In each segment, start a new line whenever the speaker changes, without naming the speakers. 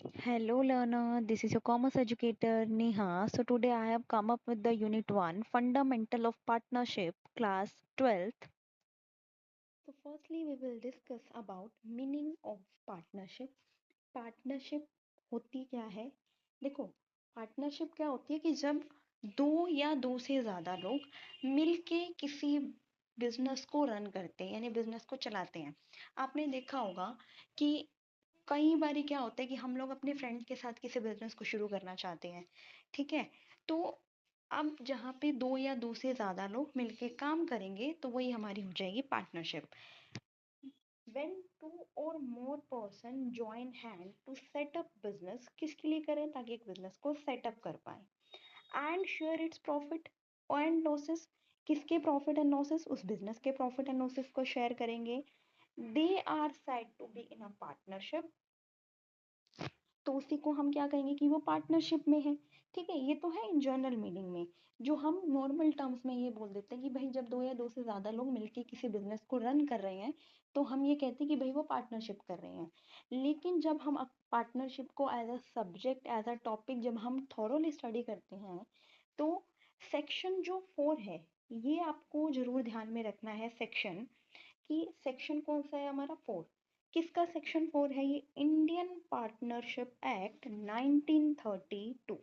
Hello, learner. This is your commerce educator Neha. So today I have come up with the Unit 1 Fundamental of Partnership, class 12th. So firstly, we will discuss about meaning of partnership. Partnership होती क्या है? देखो, partnership क्या होती है कि जब दो या दो से ज्यादा लोग मिलके किसी बिजनेस को रन करते हैं यानी बिजनेस को चलाते हैं। आपने देखा होगा कि कई बारी क्या होता है कि हम लोग अपने फ्रेंड के साथ किसी बिजनेस को शुरू करना चाहते हैं। ठीक है, तो अब जहाँ पे दो या दो से ज्यादा लोग मिलके काम करेंगे तो वही हमारी हो जाएगी partnership. when two or more person join hand to set up business, किसके लिए करें? ताकि एक बिजनेस को सेटअप कर पाए and share its profit and losses. किसके प्रॉफिट एंड लॉसेस? उस बिजनेस के प्रॉफिट एंड लॉसेस को शेयर करेंगे। They are said to be in a partnership, तो उसी को हम क्या कहेंगे कि वो पार्टनरशिप में है। ठीक है, ये तो है इन जनरल मीनिंग में। जो हम नॉर्मल टर्म्स में ये बोल देते हैं कि भाई जब दो या दो से ज्यादा लोग मिलके किसी बिजनेस को रन कर रहे हैं तो हम ये कहते हैं कि भाई वो पार्टनरशिप कर रहे हैं। लेकिन जब हम पार्टनरशिप को as a subject as a topic जब हम थॉरोली स्टडी करते हैं तो सेक्शन जो 4 है, ये आपको जरूर ध्यान में रखना है सेक्शन, कि सेक्शन कौन सा है हमारा? 4। किसका सेक्शन 4 है? ये इंडियन पार्टनरशिप एक्ट 1932।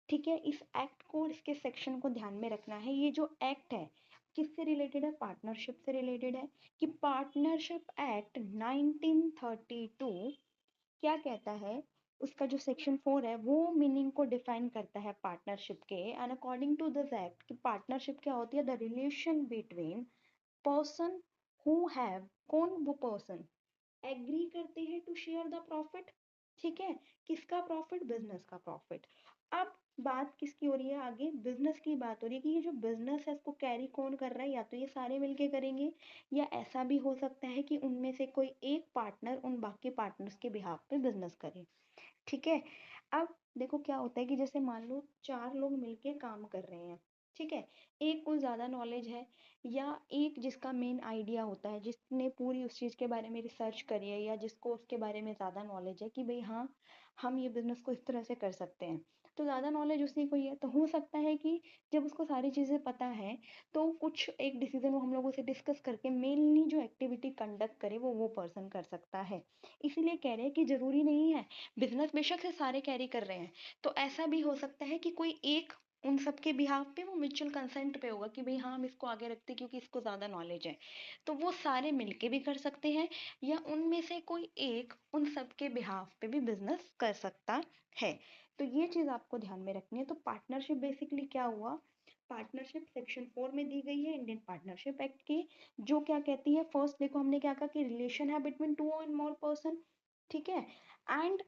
ठीक है, इस एक्ट को और इसके सेक्शन को ध्यान में रखना है। ये जो एक्ट है किससे रिलेटेड है? पार्टनरशिप से रिलेटेड है। कि पार्टनरशिप एक्ट 1932 क्या कहता है? उसका जो सेक्शन 4 है वो मीनिंग को डिफाइन करता है पार्टनरशिप के। And according to this act कि पार्टनरशिप क्या होती है? The relation between person who have, कौन? वो पर्सन एग्री करते हैं टू शेयर द प्रॉफिट। ठीक है, किसका प्रॉफिट? बिजनेस का प्रॉफिट। अब बात किसकी हो रही है? आगे बिजनेस की बात हो रही है कि ये जो बिजनेस है इसको कैरी कौन कर रहा है? या तो ये सारे मिलके करेंगे या ऐसा भी हो सकता है कि उनमें से कोई एक पार्टनर उन बाकी पार्टनर्स के बिहाफ पे बिजनेस करे। ठीक है, अब देखो क्या होता है कि जैसे मान लो चार लोग मिलके काम कर रहे हैं। ठीक है, एक को ज्यादा नॉलेज है या एक जिसका मेन आइडिया होता है, जिसने पूरी उस चीज के बारे में रिसर्च करी है या जिसको उसके बारे में ज्यादा नॉलेज है कि भाई हाँ हम ये बिजनेस को इस तरह से कर सकते हैं, तो ज्यादा नॉलेज उसी को ही है। तो हो सकता है कि जब उसको सारी चीजें पता है तो कुछ एक डिसीजन वो हम लोगों से डिस्कस करके मेनली जो एक्टिविटी कंडक्ट करे वो पर्सन कर सकता है। इसीलिए कह रहे हैं कि जरूरी नहीं है बिजनेस बेशक से सारे कैरी कर रहे हैं, तो ऐसा भी हो सकता है कि कोई एक उन सबके बिहाफ पे वो म्यूचुअल कंसेंट पे होगा कि भाई हाँ हम इसको आगे रखते हैं क्योंकि इसको ज्यादा नॉलेज है, तो वो सारे मिलके भी कर सकते हैं या उनमें से कोई एक उन सबके बिहाफ पे भी बिजनेस कर सकता है। तो ये चीज आपको ध्यान में रखनी है। तो पार्टनरशिप बेसिकली क्या हुआ? पार्टनरशिप सेक्शन 4 में दी गई है इंडियन पार्टनरशिप एक्ट की, जो क्या कहती है? फर्स्ट देखो हमने क्या कहा कि रिलेशन है between two and more person. ठीक है, एंड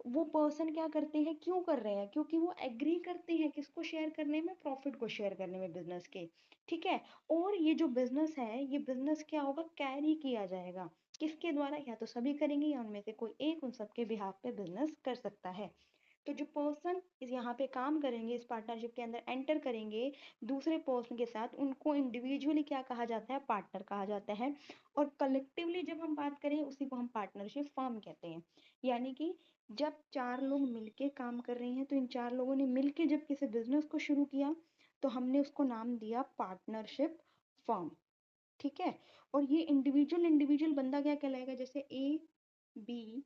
वो पर्सन क्या करते हैं, क्यों कर रहे हैं? क्योंकि वो एग्री करते हैं किसको शेयर करने में? प्रॉफिट को शेयर करने में बिजनेस के। ठीक है, और ये जो बिजनेस है ये बिजनेस क्या होगा? कैरी किया जाएगा किसके द्वारा? या तो सभी करेंगे या उनमें से कोई एक उन सबके बिहाफ पे बिजनेस कर सकता है। तो जो पर्सन इस यहाँ पे काम करेंगे, इस पार्टनरशिप के अंदर एंटर करेंगे दूसरे पर्सन के साथ, उनको इंडिविजुअली क्या कहा जाता है? पार्टनर कहा जाता है। और कलेक्टिवली जब हम बात करें उसी को हम पार्टनरशिप फर्म कहते हैं। यानी कि जब चार लोग मिलके काम कर रहे हैं तो इन चार लोगों ने मिलके जब किसी बिजनेस को शुरू किया तो हमने उसको नाम दिया पार्टनरशिप फर्म। ठीक है, और ये इंडिविजुअल इंडिविजुअल बंदा क्या कहलाएगा? जैसे ए, बी,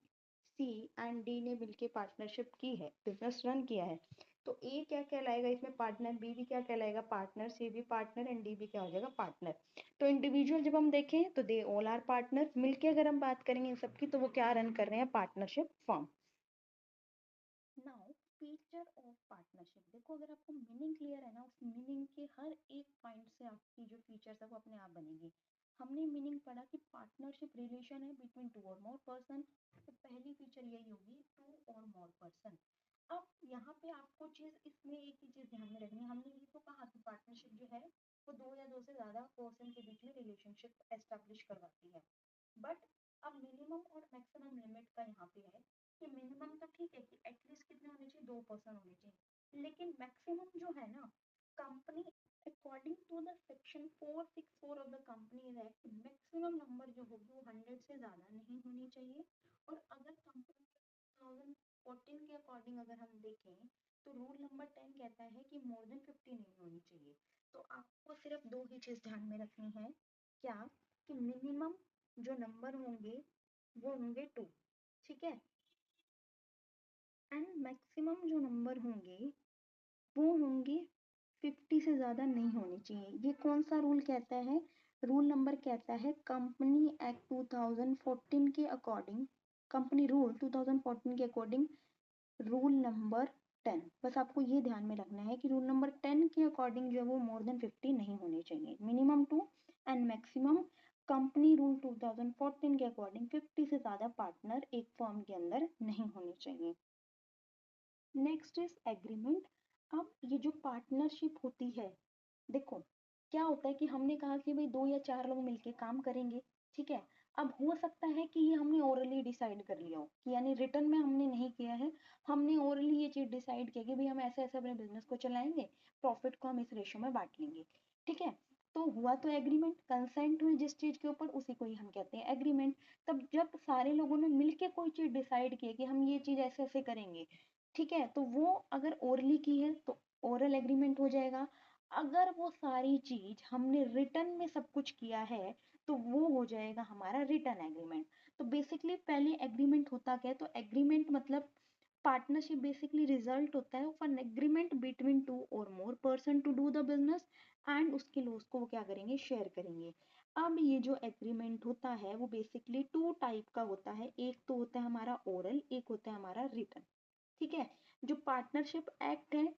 सी एंड डी ने मिलके पार्टनरशिप की है, बिजनेस रन किया है, तो ए क्या कहलाएगा इसमें? पार्टनर। बी भी क्या कहलाएगा? पार्टनर। सी भी पार्टनर एंड डी भी क्या हो जाएगा? पार्टनर। तो इंडिविजुअल जब हम देखें तो दे ऑल आर पार्टनर, मिलके अगर हम बात करेंगे इन सबकी तो वो क्या रन कर रहे हैं? Partnership firm. Now feature of partnership, देखो अगर आपको मीनिंग क्लियर है ना, उस मीनिंग के हर एक पॉइंट से आपकी जो फीचर्स है वो अपने आप बनेगी। हमने मीनिंग पढ़ा कि पार्टनरशिप रिलेशन है between two or more person, तो पहली फीचर यही होगी, टू और मोर पर्सन। अब यहाँ पे आपको चीज इसमें एक ही चीज ध्यान में रखनी है, हमने ये तो कहा कि पार्टनरशिप जो है वो दो या दो से ज्यादा पर्सन के बीच में रिलेशनशिप एस्टेब्लिश करवाती है। बट अब मिनिमम और मैक्सिमम लिमिट का यहाँ पे है कि मिनिमम तो ठीक है कि एटलीस्ट कितने होने चाहिए? दो पर्सन होने चाहिए, लेकिन मैक्सिमम जो है ना, company according to the section 464 of the companies act, maximum number जो होगी वो 100 से ज्यादा नहीं होनी चाहिए। और अगर कंपनी के अकॉर्डिंग अगर हम देखें तो रूल नंबर 10 कहता है कि मोर देन 50 नहीं होनी चाहिए। तो आपको सिर्फ दो ही चीज ध्यान में रखनी है, क्या, कि मिनिमम जो नंबर होंगे वो होंगे 2, ठीक है, एंड मैक्सिमम जो नंबर होंगे वो होंगे 50 से ज्यादा नहीं होनी चाहिए। ये कौन सा रूल कहता है? रूल नंबर कहता है कंपनी एक्ट 2014 के अकॉर्डिंग, कंपनी रूल 2014 के अकॉर्डिंग, रूल नंबर 10। बस आपको ये ध्यान में रखना है कि रूल नंबर 10 के अकॉर्डिंग जो है वो मोर देन 50 नहीं होने चाहिए, minimum 2 and maximum company rule 2014 के अकॉर्डिंग 50 से ज्यादा पार्टनर एक फर्म के अंदर नहीं होने चाहिए। Next is agreement. अब ये जो पार्टनरशिप होती है, देखो क्या होता है कि हमने कहा कि भाई 2 या 4 लोग मिलके काम करेंगे, ठीक है। अब हो सकता है कि ये हमने ओरली डिसाइड कर लिया हो, कि यानी रिटर्न में हमने नहीं किया है, हमने ओरली ये चीज डिसाइड किया कि भाई हम ऐसे ऐसे अपने बिजनेस को चलाएंगे, प्रॉफिट को हम इस रेशो में बांट लेंगे, ठीक है। तो हुआ तो एग्रीमेंट, कंसेंट हुई जिस चीज के ऊपर उसी को ही हम कहते हैं एग्रीमेंट। तब जब सारे लोगों ने मिलके कोई चीज डिसाइड की कि हम ये चीज ऐसे ऐसे करेंगे, ठीक है, तो वो अगर ओरली की है तो ओरल एग्रीमेंट हो जाएगा। अगर वो सारी चीज हमने रिटर्न में सब कुछ किया है तो वो हो जाएगा हमारा रिटर्न एग्रीमेंट। तो बेसिकली पहले एग्रीमेंट होता क्या है, तो एग्रीमेंट मतलब पार्टनरशिप बेसिकली रिजल्ट होता है of an agreement between two or more person to do the business, and उसके लॉस को वो क्या करेंगे, शेयर करेंगे। अब ये जो एग्रीमेंट होता है वो बेसिकली टू टाइप का होता है, एक तो होता है हमारा ओरल, एक होता है हमारा रिटर्न, ठीक है। जो पार्टनरशिप एक्ट है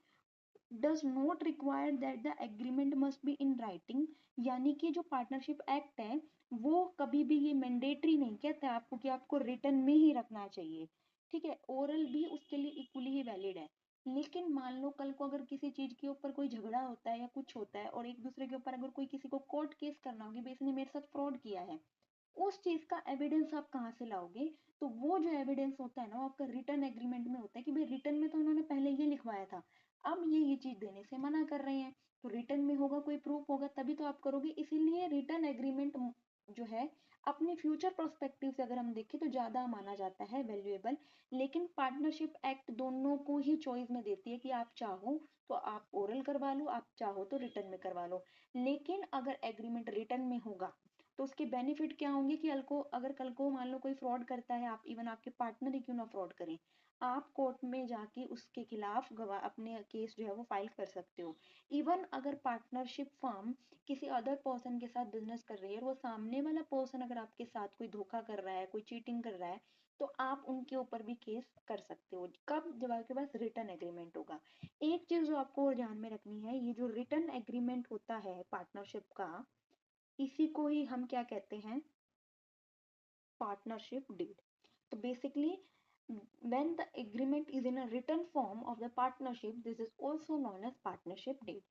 does not require that the agreement must be in writing, यानी कि जो पार्टनरशिप एक्ट है वो कभी भी ये मैंडेटरी नहीं कहता है आपको कि आपको रिटर्न में ही रखना चाहिए, ठीक है। ओरल भी उसके लिए इक्वली ही वैलिड है। लेकिन मान लो कल को अगर किसी चीज के ऊपर कोई झगड़ा होता है या कुछ होता है और एक दूसरे के ऊपर अगर कोई किसी को कोर्ट केस करना होगी भाई इसने मेरे साथ फ्रॉड किया है, उस चीज का एविडेंस आप कहाँ से लाओगे? तो वो जो एविडेंस होता है ना वो आपका रिटर्न एग्रीमेंट में होता है कि भाई रिटर्न में तो उन्होंने पहले ये लिखवाया था, अब ये चीज देने से मना कर रहे हैं, तो रिटर्न में होगा, कोई प्रूफ होगा तभी तो आप करोगे। इसीलिए रिटर्न एग्रीमेंट जो है अपने फ्यूचर प्रोस्पेक्टिव से अगर हम देखें तो ज्यादा माना जाता है वैल्यूएबल। लेकिन पार्टनरशिप एक्ट दोनों को ही चॉइस में देती है कि आप चाहो तो आप ओरल करवा लो, आप चाहो तो रिटर्न में करवा लो। लेकिन अगर एग्रीमेंट रिटर्न में होगा तो उसके बेनिफिट क्या होंगे कि अगर कल को मान लो कोई फ्रॉड करता है, आप इवन आपके पार्टनर ही क्यों ना फ्रॉड करें, आप कोर्ट में जाके उसके खिलाफ गवाह अपने केस जो है वो फाइल कर सकते हो। इवन अगर पार्टनरशिप फर्म किसी अदर पर्सन के साथ बिजनेस कर रही है और वो सामने वाला पर्सन अगर आपके साथ कोई धोखा कर रहा है, कोई चीटिंग कर रहा है, तो आप उनके ऊपर भी केस कर सकते हो, कब, जब आपके पास रिटर्न एग्रीमेंट होगा। एक चीज जो आपको और ध्यान में रखनी है, ये जो रिटर्न एग्रीमेंट होता है पार्टनरशिप का, इसी को ही हम क्या कहते हैं, पार्टनरशिप डीड। तो basically when the agreement is in a written form of the partnership, this is also known as partnership deed।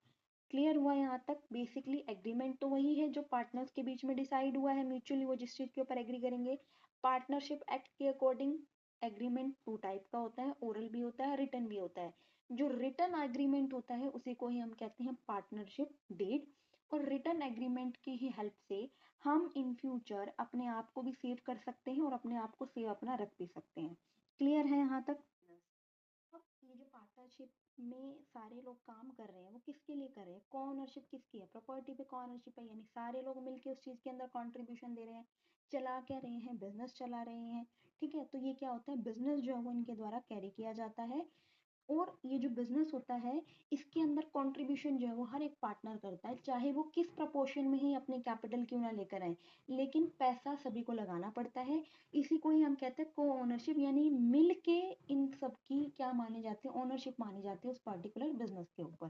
Clear हुआ यहाँ तक? बेसिकली एग्रीमेंट तो वही है जो पार्टनर्स के बीच में डिसाइड हुआ है म्यूचुअली, वो जिस चीज के ऊपर एग्री करेंगे। पार्टनरशिप एक्ट के अकॉर्डिंग एग्रीमेंट टू टाइप का होता है, ओरल भी होता है, रिटर्न भी होता है। जो रिटर्न एग्रीमेंट होता है उसी को ही हम कहते हैं पार्टनरशिप डीड। और रिटर्न एग्रीमेंट की ही हेल्प से हम इन फ्यूचर अपने आप को भी सेव कर सकते हैं और अपने आप को सेव अपना रख भी सकते हैं। क्लियर है यहाँ तक? अब ये जो पार्टनरशिप में सारे लोग काम कर रहे हैं वो किसके लिए कर रहे हैं, को ओनरशिप किसकी है, प्रॉपर्टी पे को ओनरशिप है, यानी सारे लोग मिलके उस चीज के अंदर कंट्रीब्यूशन दे रहे हैं। चला क्या रहे हैं, बिजनेस चला रहे हैं, ठीक है। तो ये क्या होता है, बिजनेस जो है वो इनके द्वारा कैरी किया जाता है। और ये जो बिजनेस होता है इसके अंदर कंट्रीब्यूशन जो है वो हर एक पार्टनर करता है, चाहे वो किस प्रपोर्शन में ही अपने कैपिटल क्यों ना लेकर आए, लेकिन पैसा सभी को लगाना पड़ता है। इसी को ही हम कहते हैं को ओनरशिप, यानी मिल के इन सब की क्या माने जाते हैं, ओनरशिप मानी जाती है उस पर्टिकुलर बिजनेस के ऊपर।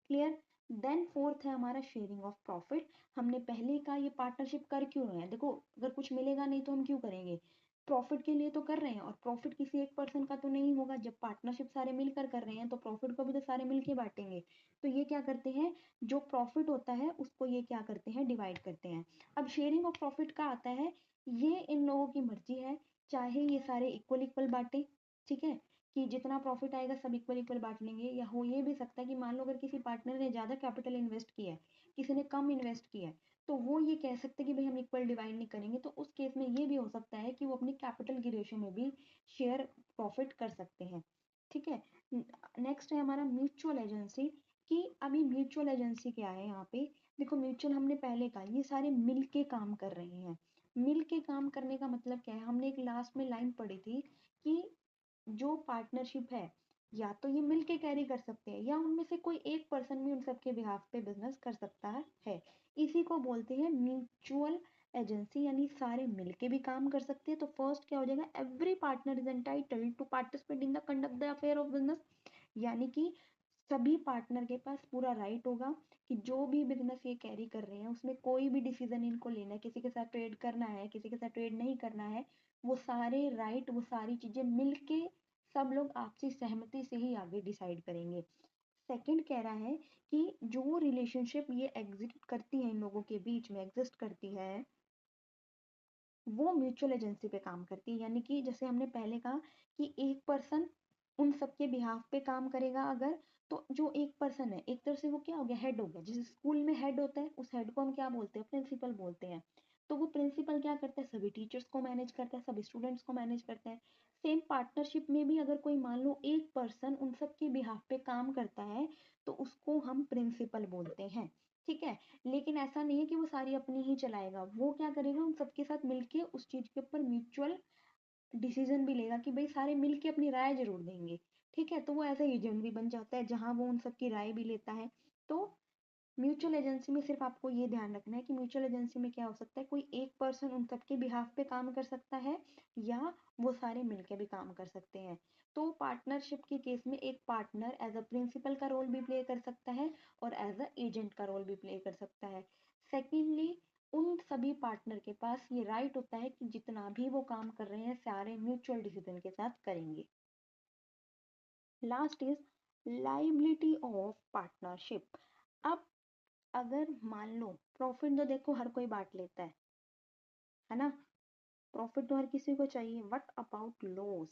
क्लियर? देन फोर्थ है हमारा शेयरिंग ऑफ प्रॉफिट। हमने पहले कहा ये पार्टनरशिप कर क्यों रहे हैं, देखो अगर कुछ मिलेगा नहीं तो हम क्यों करेंगे, प्रॉफिट के लिए तो कर रहे हैं, और प्रॉफिट किसी एक पर्सन का तो नहीं होगा, जब पार्टनरशिप सारे मिलकर कर रहे हैं तो प्रॉफिट को भी तो सारे मिलके बांटेंगे। तो ये क्या करते हैं, जो प्रॉफिट होता है उसको ये क्या करते हैं, डिवाइड करते हैं। अब शेयरिंग ऑफ प्रॉफिट का आता है, ये इन लोगों की मर्जी है, चाहे ये सारे इक्वल इक्वल बांटे, ठीक है, कि जितना प्रॉफिट आएगा सब इक्वल इक्वल बांट लेंगे। या हो ये भी सकता है कि मान लो अगर किसी पार्टनर ने ज्यादा कैपिटल इन्वेस्ट किया है, किसी ने कम इन्वेस्ट किया है, तो वो ये कह सकते हैं कि भाई हम इक्वल डिवाइड नहीं करेंगे, तो उस केस में ये भी हो सकता है कि वो अपनी कैपिटल की रेशियो में भी शेयर प्रॉफिट कर सकते हैं। ठीक है। नेक्स्ट है हमारा म्यूचुअल एजेंसी, कि अभी म्यूचुअल एजेंसी क्या है यहाँ पे। देखो म्यूचुअल हमने पहले कहा ये सारे मिल के काम कर रहे हैं। मिल के काम करने का मतलब क्या है, हमने एक लास्ट में लाइन पढ़ी थी कि जो पार्टनरशिप है या तो ये मिल के कैरी कर सकते हैं या उनमें से कोई एक पर्सन भी उन सबके बिहाफ पे बिजनेस कर सकता है। इसी को बोलते हैं म्यूचुअल एजेंसी, यानी सारे मिलके भी काम कर सकते हैं। तो फर्स्ट क्या हो जाएगा, every partner is entitled to participate in the conduct the affair of business, यानी कि सभी पार्टनर के पास पूरा राइट होगा कि जो भी बिजनेस ये कैरी कर रहे हैं उसमें कोई भी डिसीजन इनको लेना है, किसी के साथ ट्रेड करना है, किसी के साथ ट्रेड नहीं करना है, वो सारे राइट, वो सारी चीजें मिलके सब लोग आपसी सहमति से ही आगे डिसाइड करेंगे। सेकंड कह रहा है कि जो रिलेशनशिप ये एग्जिस्ट करती है, इन लोगों के बीच में एग्जिस्ट करती है, वो म्यूचुअल एजेंसी पे काम करती है। यानी कि जैसे हमने पहले कहा कि एक पर्सन उन सबके बिहाफ पे काम करेगा अगर, तो जो एक पर्सन है एक तरह से वो क्या हो गया, हेड हो गया। जैसे स्कूल में हेड होता है, उस हेड को हम क्या बोलते हैं, प्रिंसिपल बोलते हैं। तो वो प्रिंसिपल क्या करता है, सभी टीचर्स को मैनेज करता है, सभी स्टूडेंट्स को मैनेज करता है। सेम पार्टनरशिप में भी अगर कोई मान लो एक पर्सन उन सबके बिहाफ पे काम करता है तो उसको हम प्रिंसिपल बोलते हैं। ठीक है। लेकिन ऐसा नहीं है कि वो सारी अपनी ही चलाएगा, वो क्या करेगा, उन सबके साथ मिलके उस चीज के ऊपर म्यूचुअल डिसीजन भी लेगा कि भाई सारे मिलके अपनी राय जरूर देंगे। ठीक है। तो वो ऐसा एजेंट भी बन जाता है जहां वो उन सबकी राय भी लेता है। तो म्यूचुअल एजेंसी में सिर्फ आपको ये ध्यान रखना है कि म्यूचुअल एजेंसी में क्या हो सकता है, कोई एक पर्सन उन सबके बिहाफ पे काम कर सकता है या वो सारे मिलके भी काम कर सकते हैं। तो पार्टनरशिप के केस में एक पार्टनर एज अ प्रिंसिपल का रोल भी प्ले कर सकता है और एज अ एजेंट का रोल भी प्ले कर सकता है। सेकेंडली, उन सभी पार्टनर के पास ये राइट होता है कि जितना भी वो काम कर रहे हैं सारे म्यूचुअल डिसीजन के साथ करेंगे। Last is liability of partnership. अब अगर मान लो प्रॉफिट तो देखो हर कोई बांट लेता है ना, प्रॉफिट तो हर किसी को चाहिए, व्हाट अबाउट लॉस,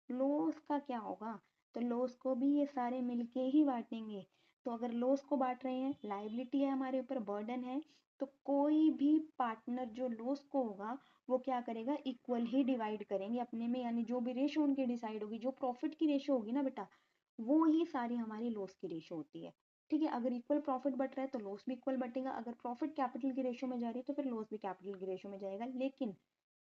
लॉस का क्या होगा। तो लॉस को भी ये सारे मिलके ही बांटेंगे। तो अगर लॉस को बांट रहे हैं, लाइबिलिटी है हमारे ऊपर, बर्डन है, तो कोई भी पार्टनर जो लॉस को होगा वो क्या करेगा, इक्वल ही डिवाइड करेंगे अपने में, यानी जो भी रेशो उनकी डिसाइड होगी, जो प्रॉफिट की रेशो होगी ना बेटा, वो ही सारी हमारी लॉस की रेशो होती है। ठीक है। अगर इक्वल प्रॉफिट बट रहा है तो लॉस भी इक्वल बटेगा, अगर प्रॉफिट कैपिटल की रेशो में जा रही है तो फिर लॉस भी कैपिटल की रेशो में जाएगा। लेकिन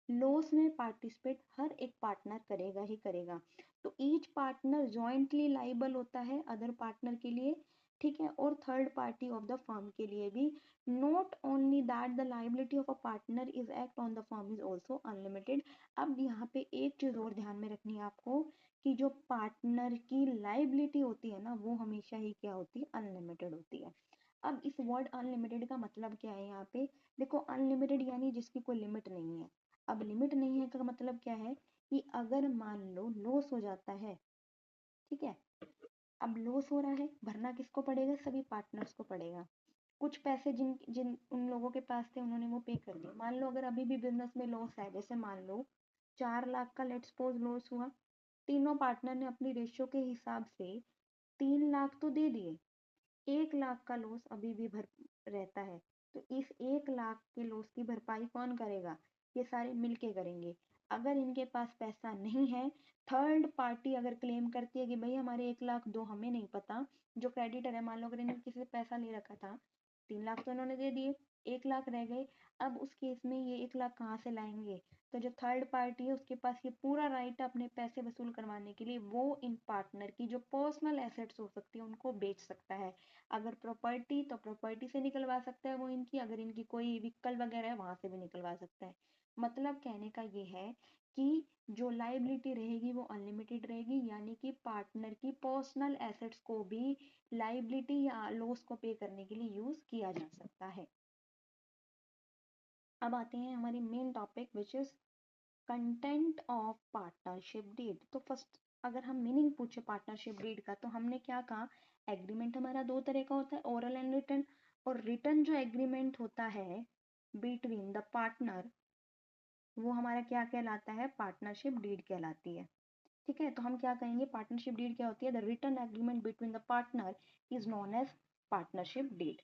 लॉस में पार्टिसिपेट हर एक पार्टनर करेगा ही करेगा। तो ईच पार्टनर जॉइंटली लाइबल होता है अदर पार्टनर के लिए। ठीक है। और third party of the firm के लिए भी। Not only that the liability of a partner is act on the firm is also unlimited. अब यहाँ पे एक चीज और ध्यान में रखनी है आपको कि जो पार्टनर की लाइबिलिटी होती है ना वो हमेशा ही क्या होती है, अनलिमिटेड होती है। अब इस वर्ड अनलिमिटेड का मतलब क्या है यहाँ पे, देखो अनलिमिटेड यानी जिसकी कोई लिमिट नहीं है। अब लिमिट नहीं है का मतलब क्या है कि अगर मान लो लॉस हो जाता है, ठीक है, अब लॉस हो रहा है, भरना किसको पड़ेगा, सभी पार्टनर्स को पड़ेगा। कुछ पैसे जिन जिन उन लोगों के पास थे उन्होंने वो पे कर दिए। मान लो अगर अभी भी बिजनेस में लॉस है, जैसे मान लो 4 लाख का लेट्स सपोज लॉस हुआ, तीनों पार्टनर ने अपनी रेशियो के हिसाब से 3 लाख तो दे दिए, 1 लाख का लॉस अभी भी भर रहता है। तो इस 1 लाख के लॉस की भरपाई कौन करेगा, ये सारे मिलके करेंगे। अगर इनके पास पैसा नहीं है, थर्ड पार्टी अगर क्लेम करती है कि भाई हमारे 1 लाख दो, हमें नहीं पता, जो क्रेडिटर है मान लो अगर इन्होंने किसी से पैसा ले रखा था, 3 लाख तो इन्होंने दे दिए, 1 लाख रह गए, अब उस केस में ये 1 लाख कहाँ से लाएंगे। तो जो थर्ड पार्टी है उसके पास ये पूरा राइट है अपने पैसे वसूल करवाने के लिए, वो इन पार्टनर की जो पर्सनल एसेट्स हो सकती है उनको बेच सकता है। अगर प्रॉपर्टी तो प्रॉपर्टी से निकलवा सकता है वो इनकी, अगर इनकी कोई व्हीकल वगैरह है वहां से भी निकलवा सकता है। मतलब कहने का ये है कि जो लाइबिलिटी रहेगी वो अनलिमिटेड रहेगी, यानी कि पार्टनर की पर्सनल एसेट्स को भी लाइबिलिटी या लॉस को पे करने के लिए यूज किया जा सकता है। अब आते हैं हमारी main topic which is content of partnership deed. तो फर्स्ट अगर हम मीनिंग पूछे पार्टनरशिप डीड का तो हमने क्या कहा, एग्रीमेंट हमारा दो तरह का होता है, ओरल एंड रिटन। और रिटन जो एग्रीमेंट होता है बिटवीन द पार्टनर, वो हमारा क्या कहलाता है, पार्टनरशिप डीड कहलाती है। ठीक है। तो हम क्या कहेंगे, पार्टनरशिप डीड क्या होती है, the written agreement between the partner is known as partnership deed.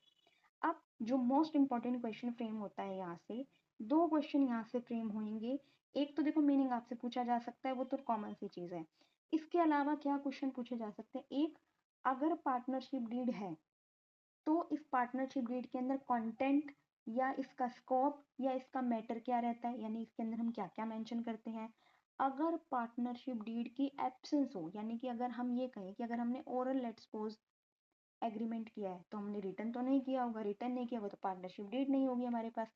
अब जो मोस्ट इंपॉर्टेंट क्वेश्चन फ्रेम होता है यहाँ से, दो क्वेश्चन यहाँ से फ्रेम होंगे
एक तो देखो मीनिंग आपसे पूछा जा सकता है, वो तो कॉमन सी चीज है। इसके अलावा क्या क्वेश्चन पूछे जा सकते हैं, एक, अगर पार्टनरशिप डीड है तो इस पार्टनरशिप डीड के अंदर कंटेंट या इसका स्कोप या इसका मैटर क्या रहता है, यानी इसके अंदर हम क्या क्या मेंशन करते हैं। अगर पार्टनरशिप डीड की एब्सेंस हो, यानी कि अगर हम ये कहें कि अगर हमने ओरल लेट्स सपोज एग्रीमेंट किया है तो हमने रिटर्न तो नहीं किया होगा, रिटर्न नहीं किया होगा तो पार्टनरशिप डीड नहीं होगी हमारे पास।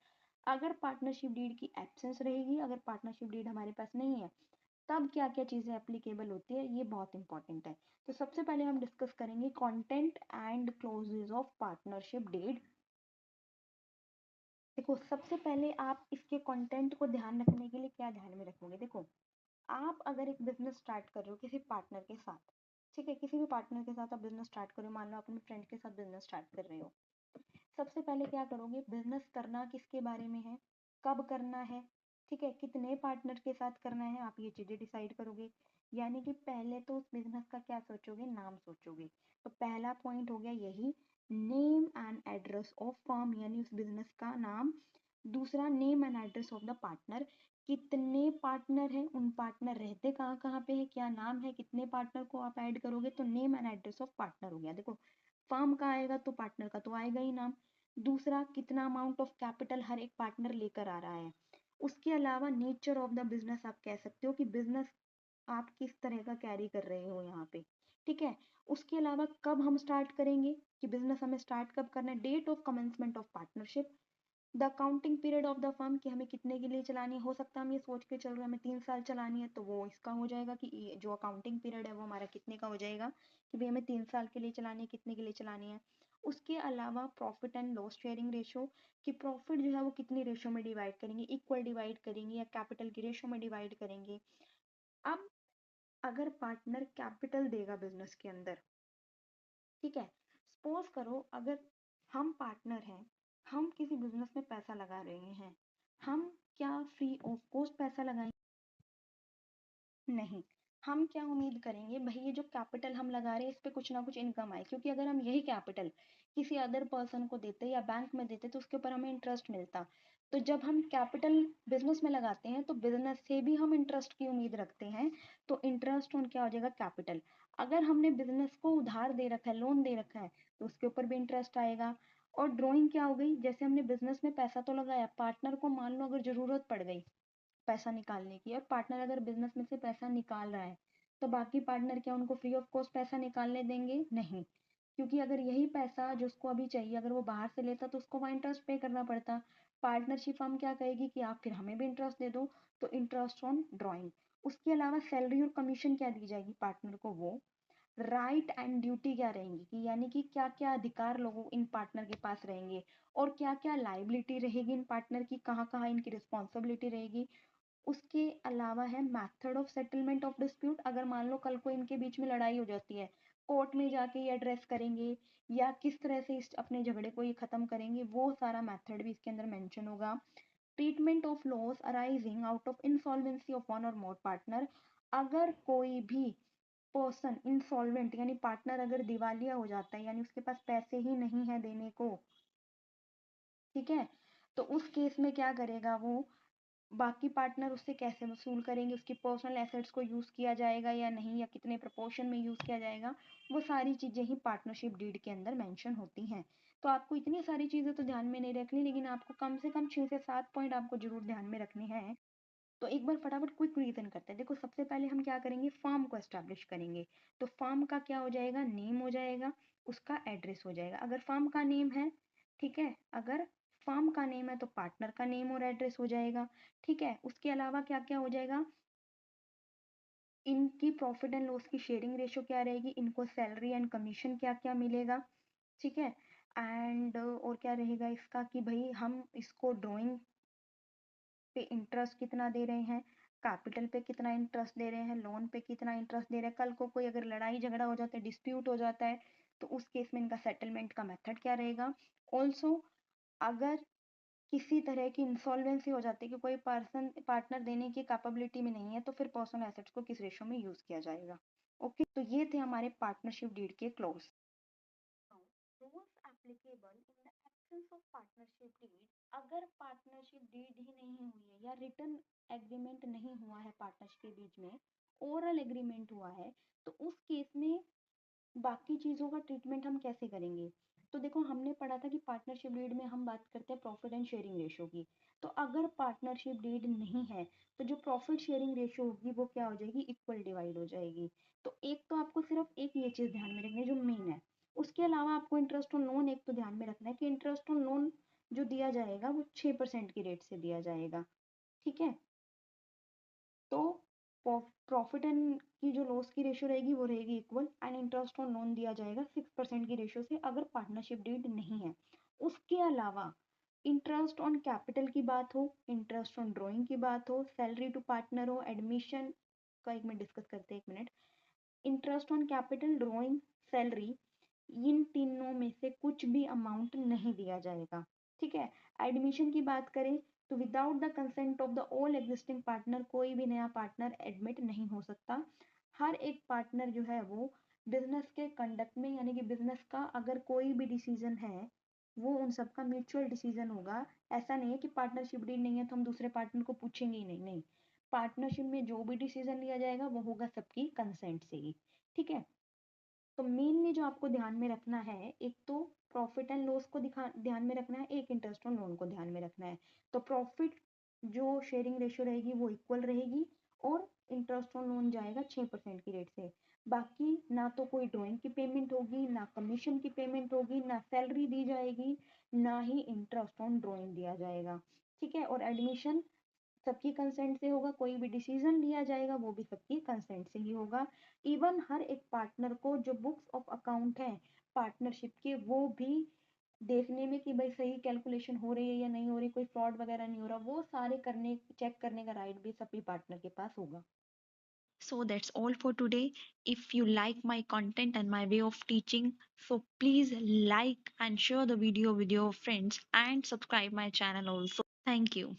अगर पार्टनरशिप डीड की एब्सेंस रहेगी, अगर पार्टनरशिप डीड हमारे पास नहीं है, तब क्या क्या चीजें एप्लीकेबल होती है, ये बहुत इंपॉर्टेंट है। तो सबसे पहले हम डिस्कस करेंगे content and clauses of partnership deed. देखो सबसे पहले आप इसके कंटेंट को ध्यान रखने के लिए क्या ध्यान में रखोगे, देखो आप अगर एक बिजनेस स्टार्ट कर रहे हो किसी पार्टनर के साथ, ठीक है, किसी भी पार्टनर के साथ आप बिजनेस स्टार्ट करो, मान लो अपने फ्रेंड के साथ बिजनेस स्टार्ट कर रहे हो, सबसे पहले क्या करोगे, बिजनेस करना किसके बारे में है, कब करना है, ठीक है, कितने पार्टनर के साथ करना है, आप ये चीजें डिसाइड करोगे। यानी कि पहले तो उस बिजनेस का क्या सोचोगे, नाम सोचोगे। तो पहला पॉइंट हो गया यही, name and address of firm, यानी उस बिजनेस का नाम। दूसरा, name and address of the partner, कितने पार्टनर हैं, उन पार्टनर रहते कहाँ कहाँ पे है, क्या नाम है, कितने पार्टनर को आप ऐड करोगे, तो name and address of partner हो गया। देखो फर्म का आएगा तो पार्टनर का तो आएगा ही नाम। दूसरा, कितना अमाउंट ऑफ कैपिटल हर एक पार्टनर लेकर आ रहा है। उसके अलावा नेचर ऑफ द बिजनेस आप कह सकते हो कि बिजनेस आप किस तरह का कैरी कर रहे हो यहाँ पे, ठीक है। उसके अलावा कब हम स्टार्ट करेंगे, कि बिजनेस हमें स्टार्ट कब करना है, date of commencement of partnership, the accounting period of the firm, कि हमें कितने के लिए चलानी है, हो सकता है हम ये सोच के चल रहे हैं हमें 3 साल चलानी है, तो वो इसका हो जाएगा कि जो अकाउंटिंग पीरियड है वो हमारा कितने का हो जाएगा, कि भाई हमें 3 साल के लिए चलानी है, कितने के लिए चलानी है। उसके अलावा profit and loss sharing ratio, कि प्रॉफिट जो है वो कितनी रेशो में डिवाइड करेंगे, इक्वल डिवाइड करेंगे या कैपिटल की रेशो में डिवाइड करेंगे। अब अगर पार्टनर कैपिटल देगा बिजनेस के अंदर, ठीक है, सपोज करो अगर हम पार्टनर हैं, हम किसी बिजनेस में पैसा लगा रहे हैं, हम क्या फ्री ऑफ कॉस्ट पैसा लगाएंगे, नहीं, हम क्या उम्मीद करेंगे भाई ये जो कैपिटल हम लगा रहे हैं इस पे कुछ ना कुछ इनकम आए, क्योंकि अगर हम यही कैपिटल किसी अदर पर्सन को देते या बैंक में देते तो उसके ऊपर हमें इंटरेस्ट मिलता। तो जब हम कैपिटल बिजनेस में लगाते हैं तो बिजनेस से भी हम इंटरेस्ट की उम्मीद रखते हैं, तो इंटरेस्ट ऑन क्या हो जाएगा, कैपिटल। अगर हमने बिजनेस को उधार दे रखा है, लोन दे रखा है, तो उसके ऊपर भी इंटरेस्ट आएगा। और ड्रॉइंग क्या हो गई, जैसे हमने बिजनेस में पैसा तो लगाया, पार्टनर को मान लो अगर जरूरत पड़ गई पैसा निकालने की, और पार्टनर अगर बिजनेस में से पैसा निकाल रहा है, तो बाकी पार्टनर क्या उनको फ्री ऑफ कॉस्ट पैसा निकालने देंगे, नहीं। क्योंकि अगर यही पैसा जो उसको अभी चाहिए अगर वो बाहर से लेता तो उसको वहाँ इंटरेस्ट पे करना पड़ता। पार्टनरशिप फर्म क्या कहेगी कि आप फिर हमें भी इंटरेस्ट दे दो, तो इंटरेस्ट ऑन ड्रॉइंग। उसके अलावा सैलरी और कमीशन क्या दी जाएगी पार्टनर को, वो राइट एंड ड्यूटी क्या रहेंगी, कि यानी कि क्या क्या अधिकार लोगों इन पार्टनर के पास रहेंगे, और क्या क्या लाइबिलिटी रहेगी इन पार्टनर की, कहाँ कहाँ इनकी रिस्पॉन्सिबिलिटी रहेगी। उसके अलावा है method of settlement of dispute, अगर मान लो कल को इनके बीच में लड़ाई हो जाती है, कोर्ट में जाके ये एड्रेस करेंगे या किस तरह से इस अपने झगड़े को ये खत्म करेंगे, वो सारा मेथड भी इसके अंदर मेंशन होगा। Treatment of loss arising out of insolvency of one और मोर पार्टनर, अगर कोई भी पर्सन इंसॉल्वेंट यानी पार्टनर अगर दिवालिया हो जाता है, यानी उसके पास पैसे ही नहीं है देने को, ठीक है, तो उस केस में क्या करेगा वो, बाकी पार्टनर उससे कैसे वसूल करेंगे, उसकी पर्सनल एसेट्स को यूज किया जाएगा या नहीं, या कितने प्रोपोर्शन में यूज किया जाएगा, वो सारी चीजें ही पार्टनरशिप डीड के अंदर मेंशन होती हैं। तो आपको इतनी सारी चीजें तो ध्यान में नहीं रखनी, लेकिन आपको कम से कम 6 से 7 पॉइंट आपको जरूर ध्यान में रखने हैं। तो एक बार फटाफट क्विक रीजन करते हैं। देखो सबसे पहले हम क्या करेंगे, फर्म को एस्टेब्लिश करेंगे। तो फर्म का क्या हो जाएगा, नेम हो जाएगा, उसका एड्रेस हो जाएगा। अगर फर्म का नेम है, ठीक है, अगर फर्म का नेम है तो पार्टनर का नेम और एड्रेस हो जाएगा, ठीक है। उसके अलावा क्या क्या हो जाएगा, इनकी प्रॉफिट एंड लॉस की शेयरिंग रेशो क्या रहेगी, इनको सैलरी एंड कमीशन क्या क्या मिलेगा, ठीक है। एंड और क्या रहेगा इसका, कि भाई हम इसको ड्राइंग पे इंटरेस्ट कितना दे रहे हैं, कैपिटल पे कितना इंटरेस्ट दे रहे हैं, लोन पे कितना इंटरेस्ट दे रहे हैं, कल को कोई अगर लड़ाई झगड़ा हो जाता है, डिस्प्यूट हो जाता है, तो उस केस में इनका सेटलमेंट का मेथड क्या रहेगा। ऑल्सो अगर किसी तरह की इंसॉल्वेंसी हो जाती है कि कोई पर्सन पार्टनर देने की कैपेबिलिटी में नहीं है, तो फिर पर्सनल एसेट्स को किस रेशो में यूज किया जाएगा। ओके, तो ये थे हमारे पार्टनरशिप डीड के clause. Absence of partnership deed, अगर पार्टनरशिप डीड ही नहीं हुई है या रिटर्न एग्रीमेंट नहीं हुआ है पार्टनर्स के बीच में, ओरल एग्रीमेंट हुआ है, तो उस केस में बाकी चीज़ों का ट्रीटमेंट हम कैसे करेंगे? तो देखो हमने पढ़ा था कि पार्टनरशिप डीड में हम बात करते हैं प्रॉफिट एंड शेयरिंग रेशियो की। तो अगर पार्टनरशिप डीड नहीं है तो जो प्रॉफिट शेयरिंग रेशियो होगी वो क्या हो जाएगी, इक्वल डिवाइड हो जाएगी। तो एक तो आपको सिर्फ एक ये चीज़ ध्यान में रखनी है जो मेन है। उसके अलावा आपको इंटरेस्ट ऑन लोन एक तो ध्यान में रखना है कि इंटरेस्ट ऑन लोन जो दिया जाएगा वो 6% की रेट से दिया जाएगा। ठीक है, तो प्रॉफिट एंड की जो लॉस की रेशियो रहेगी वो रहेगी equal, and interest on loan दिया जाएगा 6% की रेशियो से अगर पार्टनरशिप डीड नहीं है। उसके अलावा इंटरेस्ट ऑन कैपिटल की बात हो, इंटरेस्ट ऑन ड्रॉइंग की बात हो, सैलरी टू पार्टनर हो, एडमिशन का एक मिनट डिस्कस करते हैं, एक minute. Interest on capital, drawing, salary, इन तीनों में से कुछ भी अमाउंट नहीं दिया जाएगा। ठीक है, एडमिशन की बात करें तो without the consent of the all existing partner कोई भी नया पार्टनर एडमिट नहीं हो सकता। हर एक पार्टनर जो है वो बिजनेस के कंडक्ट में, यानी कि बिजनेस का अगर कोई भी डिसीजन है वो उन सबका म्यूचुअल डिसीजन होगा। ऐसा नहीं है कि पार्टनरशिप डील नहीं है तो हम दूसरे पार्टनर को पूछेंगे ही नहीं, नहीं, पार्टनरशिप में जो भी डिसीजन लिया जाएगा वो होगा सबकी कंसेंट से ही। ठीक है, तो मेनली जो आपको ध्यान में रखना है, एक तो प्रॉफिट एंड लॉस को ध्यान में रखना है, एक इंटरेस्ट ऑन लोन को ध्यान में रखना है। तो प्रॉफिट जो शेयरिंग रेशियो रहेगी वो इक्वल रहेगी और इंटरेस्ट ऑन लोन जाएगा 6% की रेट से। बाकी ना तो कोई ड्राइंग की पेमेंट होगी, ना कमीशन की पेमेंट होगी, ना सैलरी दी जाएगी, ना ही इंटरेस्ट ऑन ड्राइंग दिया जाएगा। ठीक है, और एडमिशन सबकी कंसेंट से होगा, कोई भी डिसीजन लिया जाएगा वो भी सबकी कंसेंट से ही होगा। इवन हर एक पार्टनर को जो बुक्स ऑफ अकाउंट है पार्टनरशिप के वो भी देखने में कि भाई सही कैलकुलेशन हो रही है या नहीं हो रही, कोई फ्रॉड वगैरह नहीं हो रहा, वो सारे करने चेक करने का राइट भी सभी पार्टनर के पास होगा।
So that's all for today. If you like my content and my way of teaching, so please like and share the video with your friends and subscribe my channel also. Thank you.